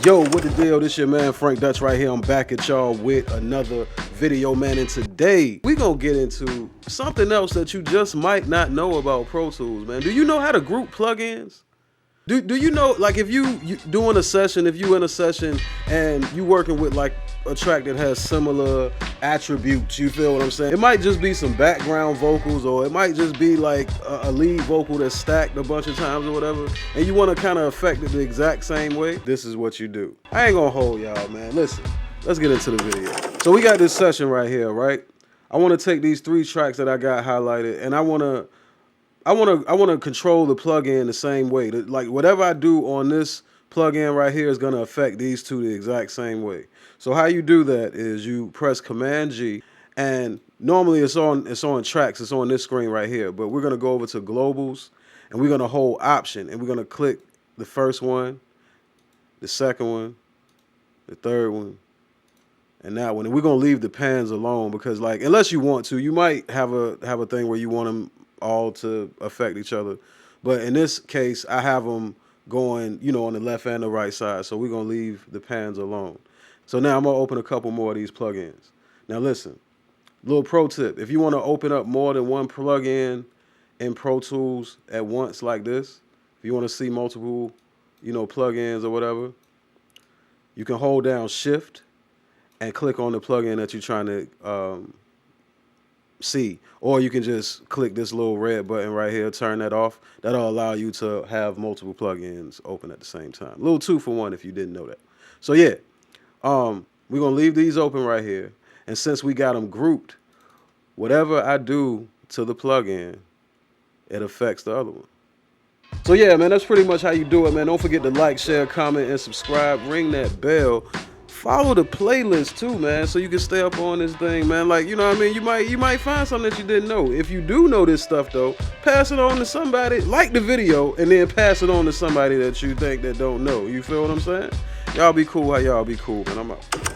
Yo, what the deal? This your man Frank Dutch right here. I'm back at y'all with another video, man. And today we gonna get into something else that you just might not know about Pro Tools, man. Do you know how to group plugins? Do you know, like, if you doing a session, if you in a session and you working with like a track that has similar attributes, you feel what I'm saying? It might just be some background vocals, or it might just be like a lead vocal that's stacked a bunch of times or whatever, and you want to kind of affect it the exact same way. This is what you do. I ain't gonna hold y'all, man. Listen, let's get into the video. So we got this session right here, right? I want to take these 3 tracks that I got highlighted, and I want to control the plugin the same way. Like, whatever I do on this plugin right here is going to affect these 2 the exact same way. So how you do that is you press Command G, and normally it's on tracks. It's on this screen right here. But we're going to go over to globals, and we're going to hold Option, and we're going to click the first one, the second one, the third one, and that one. And we're going to leave the pans alone because, like, unless you want to, you might have a thing where you want them all to affect each other, but in this case I have them going, you know, on the left and the right side, so we're gonna leave the pans alone. So now I'm gonna open a couple more of these plugins. Now listen, little pro tip: if you want to open up more than one plugin in Pro Tools at once like this, if you want to see multiple, you know, plugins or whatever, you can hold down Shift and click on the plugin that you're trying to see, or you can just click this little red button right here, turn that off. That'll allow you to have multiple plugins open at the same time. Little 2 for 1 if you didn't know that. So yeah, we're gonna leave these open right here, and since we got them grouped, whatever I do to the plugin, it affects the other one. So yeah, man, that's pretty much how you do it, man. Don't forget to like, share, comment, and subscribe. Ring that bell. Follow the playlist too, man, so you can stay up on this thing, man. Like, you know what I mean? You might find something that you didn't know. If you do know this stuff though, pass it on to somebody. Like the video and then pass it on to somebody that you think that don't know. You feel what I'm saying? Y'all be cool how y'all be cool, man. I'm out.